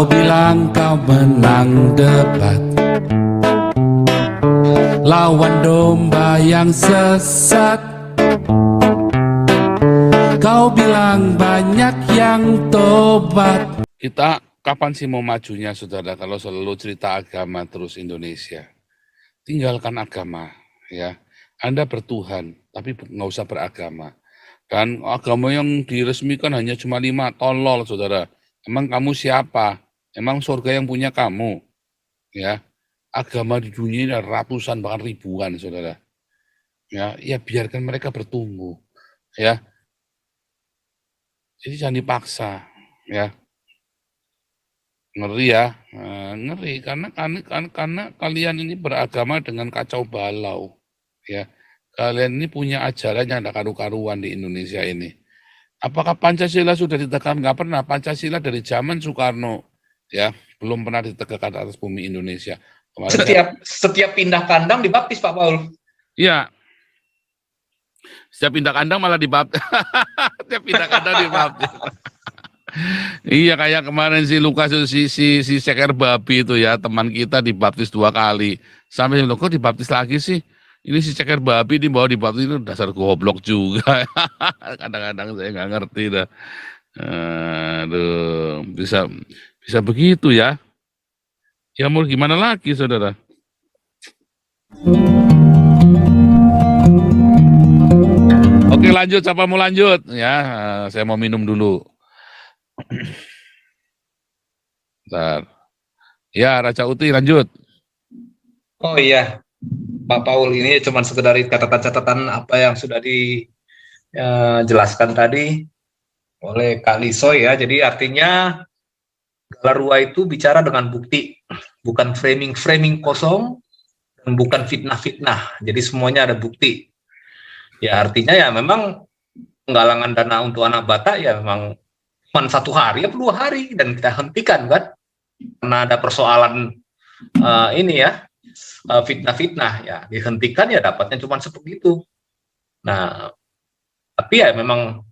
Kau bilang kau menang debat, lawan domba yang sesat. Kau bilang banyak yang tobat. Kita kapan sih mau majunya, saudara, kalau selalu cerita agama terus Indonesia? Tinggalkan agama, ya. Anda bertuhan, tapi nggak usah beragama. Dan agama yang diresmikan hanya cuma 5, tolol, saudara. Emang kamu siapa? Emang surga yang punya kamu? Ya, agama di dunia ini ada ratusan bahkan ribuan, saudara. Ya biarkan mereka bertumbuh, ya. Jadi jangan dipaksa, ya. Ngeri ya, ngeri karena kalian ini beragama dengan kacau balau, ya. Kalian ini punya ajaran yang tidak karu-karuan di Indonesia ini. Apakah Pancasila sudah ditegakkan? Nggak pernah. Pancasila dari zaman Soekarno, ya, belum pernah ditegakkan atas bumi Indonesia. Setiap pindah kandang dibaptis, Pak Paul. Iya. Setiap pindah kandang malah dibaptis. Setiap pindah kandang dibaptis. Iya, kayak kemarin si Lukas si ceker babi itu ya, teman kita dibaptis 2 kali. Sampai kok dibaptis lagi sih? Ini si ceker babi dibawa dibaptis, itu dasar goblok juga. Kadang-kadang saya nggak ngerti dah. Aduh, bisa begitu ya. Ya mau gimana lagi, saudara? Oke, lanjut. Siapa mau lanjut? Ya, saya mau minum dulu. Bentar. Ya, Raja Uti lanjut. Oh iya, Pak Paul, ini cuma sekedar catatan-catatan apa yang sudah dijelaskan tadi oleh Kak Lisoy ya. Jadi artinya Galarua itu bicara dengan bukti, bukan framing kosong dan bukan fitnah-fitnah. Jadi semuanya ada bukti. Ya artinya ya memang penggalangan dana untuk anak Batak ya memang cuma 1 hari atau 2 hari dan kita hentikan kan karena ada persoalan ini ya. Fitnah-fitnah ya dihentikan ya dapatnya cuma sebegitu. Nah, tapi ya memang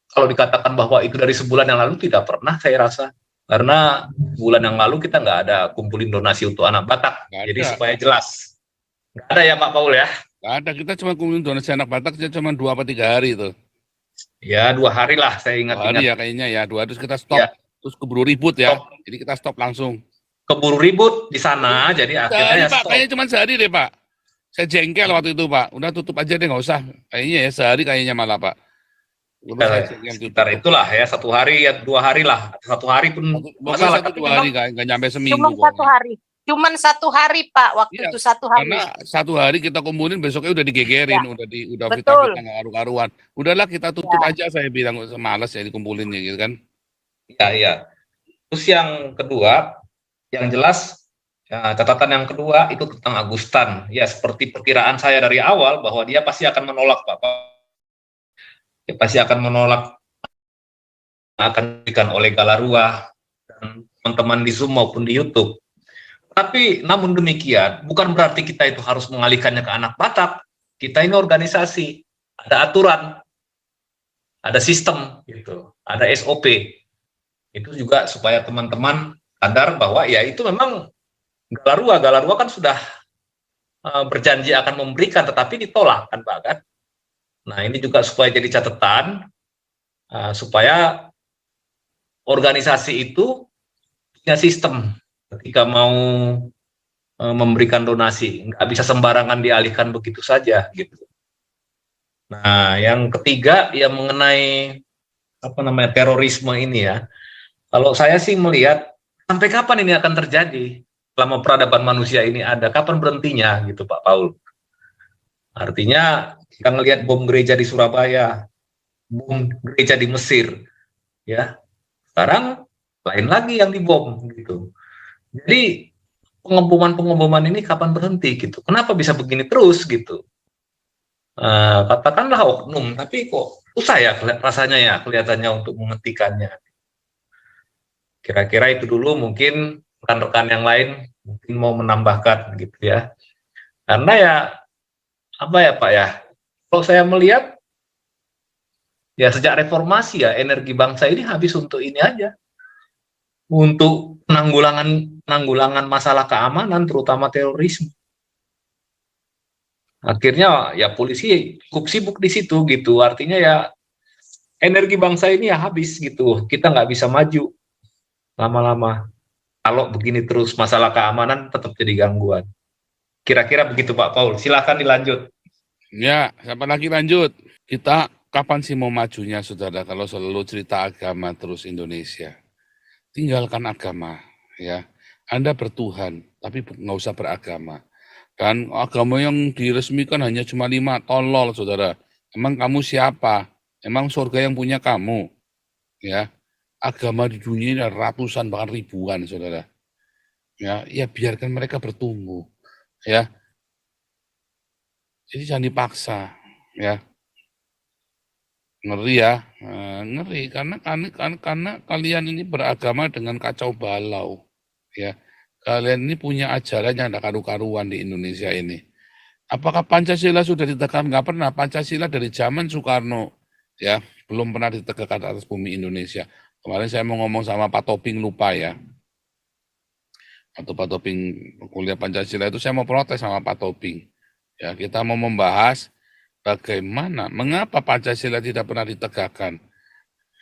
kalau dikatakan bahwa itu dari sebulan yang lalu tidak pernah saya rasa, karena bulan yang lalu kita nggak ada kumpulin donasi untuk anak Batak. Jadi supaya jelas nggak ada ya Pak Paul ya? Nggak ada, kita cuma kumpulin donasi anak Batak cuma 2 atau 3 hari itu. Ya 2 hari lah saya ingat. 2 hari ya kayaknya ya, 2 hari terus kita stop, ya. Terus keburu ribut ya, jadi kita stop langsung. Keburu ribut di sana, jadi akhirnya ya Pak, kayaknya cuma sehari deh Pak. Saya jengkel waktu itu Pak, udah tutup aja deh nggak usah. Kayaknya ya sehari kayaknya malah Pak. Sekitar itulah ya 1 hari ya 2 hari lah, 1 hari pun masalah 1-2 hari nggak nyampe seminggu. Cuman 1 hari Pak, waktu itu 1 hari. Karena 1 hari kita kumpulin besoknya udah digegerin, udah fitnah nggak karu-karuan. Udahlah kita tutup aja, saya bilang malas ya dikumpulinnya gitu kan. Iya. Terus yang kedua, yang jelas ya, catatan yang kedua itu tentang Agustan. Ya seperti perkiraan saya dari awal bahwa dia pasti akan menolak Bapak. Dia pasti akan menolak akan diberikan oleh Galarua dan teman-teman di Zoom maupun di YouTube. Tapi namun demikian bukan berarti kita itu harus mengalihkannya ke anak Batak. Kita ini organisasi, ada aturan, ada sistem gitu, ada SOP. Itu juga supaya teman-teman sadar bahwa ya itu memang Galarua kan sudah berjanji akan memberikan tetapi ditolak kan Pak kan. Nah ini juga supaya jadi catatan supaya organisasi itu punya sistem ketika mau memberikan donasi, nggak bisa sembarangan dialihkan begitu saja gitu. Nah yang ketiga yang mengenai terorisme ini ya, kalau saya sih melihat sampai kapan ini akan terjadi selama peradaban manusia ini ada, kapan berhentinya gitu Pak Paul. Artinya kita ngelihat bom gereja di Surabaya, bom gereja di Mesir, ya sekarang lain lagi yang dibom gitu. Jadi pengeboman ini kapan berhenti gitu? Kenapa bisa begini terus gitu? Katakanlah oknum, tapi kok susah ya rasanya ya kelihatannya untuk menghentikannya. Kira-kira itu dulu, mungkin rekan-rekan yang lain mungkin mau menambahkan gitu ya. Karena ya apa ya Pak ya, kalau saya melihat ya sejak reformasi ya energi bangsa ini habis untuk ini aja. untuk penanggulangan masalah keamanan, terutama terorisme. Akhirnya ya polisi cukup sibuk di situ gitu. Artinya ya energi bangsa ini ya habis gitu. Kita nggak bisa maju lama-lama. Kalau begini terus masalah keamanan tetap jadi gangguan. Kira-kira begitu Pak Paul. Silahkan dilanjut. Ya, siapa lagi lanjut? Kita kapan sih mau majunya, saudara, kalau selalu cerita agama terus Indonesia? Tinggalkan agama, ya. Anda bertuhan, tapi nggak usah beragama. Kan agama yang diresmikan hanya cuma 5, tolol, saudara. Emang kamu siapa? Emang surga yang punya kamu? Ya, agama di dunia ini ada ratusan bahkan ribuan, saudara. Ya biarkan mereka bertumbuh, ya. Jadi jangan dipaksa, ya. Ngeri ya, ngeri karena kalian ini beragama dengan kacau balau, ya. Kalian ini punya ajaran yang ada karu-karuan di Indonesia ini. Apakah Pancasila sudah ditegakkan? Nggak pernah. Pancasila dari zaman Soekarno, ya, belum pernah ditegakkan atas bumi Indonesia. Kemarin saya mau ngomong sama Pak Toping, lupa ya. Atau Pak Toping kuliah Pancasila itu saya mau protes sama Pak Toping. Ya, kita mau membahas bagaimana, mengapa Pancasila tidak pernah ditegakkan,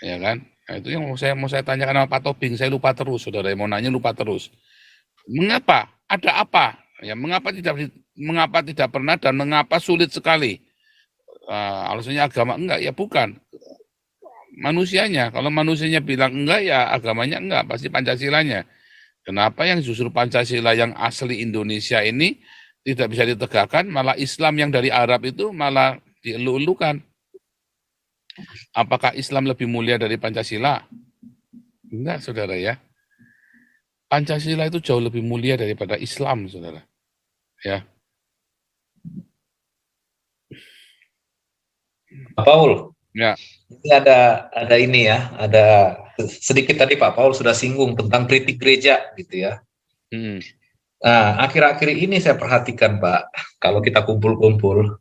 ya kan? Nah, itu yang mau saya tanyakan sama Pak Toping. Saya lupa terus, saudara. Mau nanya lupa terus. Mengapa? Ada apa? Ya, mengapa tidak pernah dan mengapa sulit sekali? Alasannya agama enggak, ya bukan. Manusianya, kalau manusianya bilang enggak, ya agamanya enggak, pasti Pancasilanya. Kenapa yang justru Pancasila yang asli Indonesia ini tidak bisa ditegakkan, malah Islam yang dari Arab itu malah dielu-elukan. Apakah Islam lebih mulia dari Pancasila? Enggak, saudara ya. Pancasila itu jauh lebih mulia daripada Islam, saudara. Ya. Pak Paul, Ya. ini ada ini ya, ada sedikit tadi Pak Paul sudah singgung tentang kritik gereja gitu ya. Nah, akhir-akhir ini saya perhatikan Pak, kalau kita kumpul-kumpul,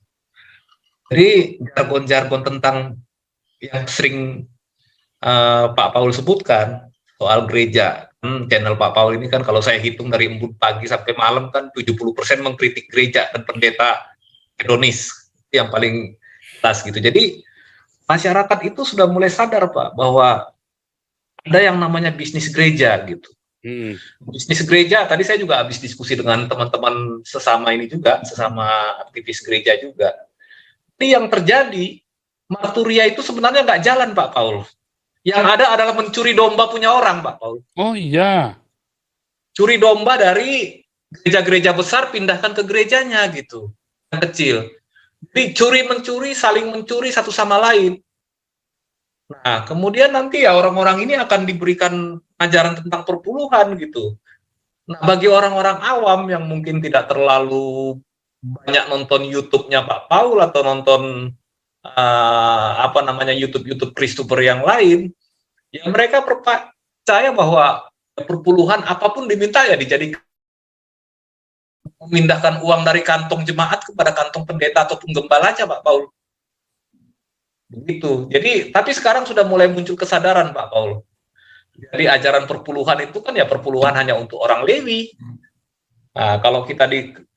jadi jargon-jargon tentang yang sering Pak Paul sebutkan soal gereja. Channel Pak Paul ini kan kalau saya hitung dari embun pagi sampai malam kan 70% mengkritik gereja dan pendeta hedonis, yang paling tas gitu. Jadi masyarakat itu sudah mulai sadar Pak bahwa ada yang namanya bisnis gereja gitu. Bisnis gereja, tadi saya juga habis diskusi dengan teman-teman sesama ini juga, sesama aktivis gereja juga. Ini yang terjadi, marturia itu sebenarnya nggak jalan Pak Paul. Yang ada adalah mencuri domba punya orang Pak Paul. Oh iya. Curi domba dari gereja-gereja besar pindahkan ke gerejanya gitu, yang kecil. Jadi curi-mencuri, saling mencuri satu sama lain. Nah, kemudian nanti ya orang-orang ini akan diberikan ajaran tentang perpuluhan gitu. Nah, bagi orang-orang awam yang mungkin tidak terlalu banyak nonton YouTube-nya Pak Paul atau nonton YouTube Christopher yang lain, ya mereka percaya bahwa perpuluhan apapun diminta ya dijadikan, memindahkan uang dari kantong jemaat kepada kantong pendeta ataupun gembalanya Pak Paul. Begitu. Jadi, tapi sekarang sudah mulai muncul kesadaran Pak Paul. Jadi ajaran perpuluhan itu kan ya perpuluhan hanya untuk orang Lewi. Nah, kalau kita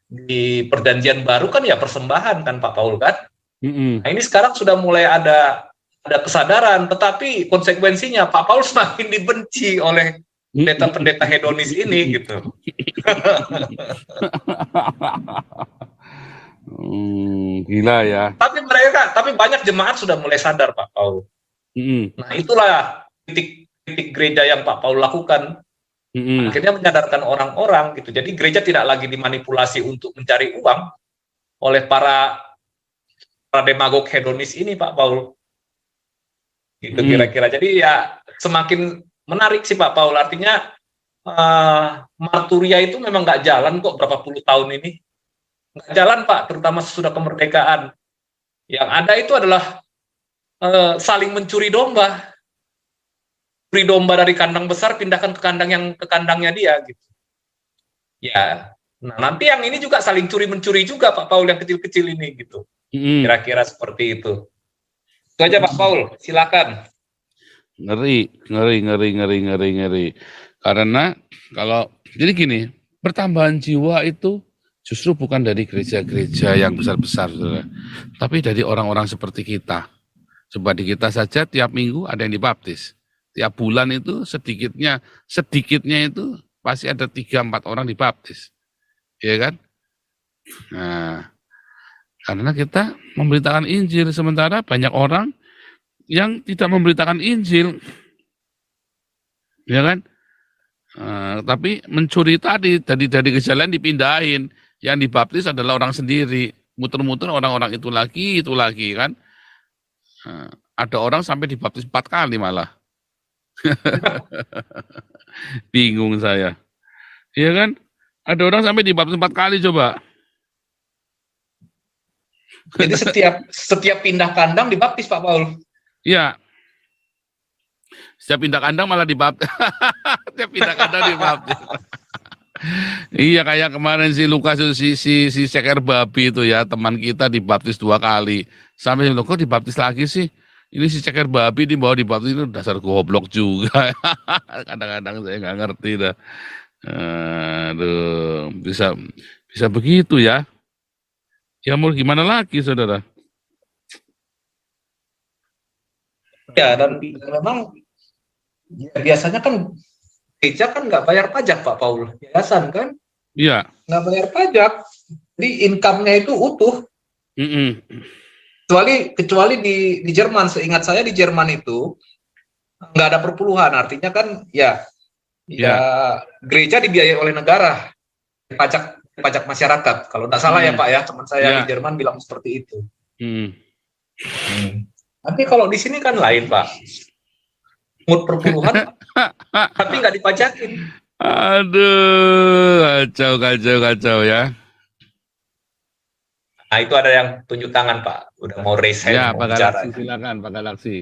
di perjanjian baru kan ya persembahan kan Pak Paul kan. Nah, ini sekarang sudah mulai ada kesadaran, tetapi konsekuensinya Pak Paul semakin dibenci oleh pendeta-pendeta hedonis ini gitu. Gila ya. Tapi banyak jemaat sudah mulai sadar Pak Paul. Nah, itulah kritik gereja yang Pak Paul lakukan. Akhirnya menyadarkan orang-orang gitu. Jadi gereja tidak lagi dimanipulasi untuk mencari uang oleh para demagog hedonis ini Pak Paul. Gitu kira-kira. Jadi ya semakin menarik sih Pak Paul. Artinya marturia itu memang nggak jalan kok berapa puluh tahun ini. Nggak jalan Pak, terutama sesudah kemerdekaan. Yang ada itu adalah saling mencuri domba. Curi domba dari kandang besar pindahkan ke kandangnya dia gitu. Ya. Nah, nanti yang ini juga saling curi-mencuri juga Pak Paul yang kecil-kecil ini gitu. Kira-kira seperti itu. Itu aja Pak Paul, silakan. Ngeri. Karena kalau jadi gini, pertambahan jiwa itu justru bukan dari gereja-gereja yang besar-besar, saudara, tapi dari orang-orang seperti kita. Coba di kita saja tiap minggu ada yang dibaptis. Tiap bulan itu sedikitnya itu pasti ada 3-4 orang dibaptis. Ya kan? Nah, karena kita memberitakan Injil, sementara banyak orang yang tidak memberitakan Injil. Ya kan? Tapi mencuri tadi dari kejadian dipindahin. Yang dibaptis adalah orang sendiri. Muter-muter orang-orang itu lagi kan. Ada orang sampai dibaptis 4 kali malah. Bingung saya. Iya kan? Ada orang sampai dibaptis 4 kali coba. Jadi setiap pindah kandang dibaptis Pak Paul. Iya. Setiap pindah kandang malah dibaptis. Setiap pindah kandang dibaptis. Iya, kayak kemarin si Lukas si ceker babi itu ya, teman kita dibaptis 2 kali. Sampai loh, kok dibaptis lagi sih? Ini si ceker babi dibawa dibaptis, itu dasar goblok juga. Kadang-kadang saya nggak ngerti dah. Aduh, bisa begitu ya. Ya mau gimana lagi, saudara? Ya, dan memang ya, biasanya kan gereja kan nggak bayar pajak Pak Paul, yayasan kan Iya. nggak bayar pajak, jadi income-nya itu utuh. Kecuali di Jerman, seingat saya di Jerman itu nggak ada perpuluhan, artinya kan ya gereja dibiayai oleh negara, pajak masyarakat. Kalau nggak salah ya Pak ya, teman saya di Jerman bilang seperti itu. Tapi kalau di sini kan lain Pak, mood perpuluhan tapi nggak dipajakin. Aduh, kacau ya. Nah itu ada yang tunjuk tangan Pak, udah mau raise hand, Ya, mau Pak bicara. Galaksi, silakan Pak Galaksi.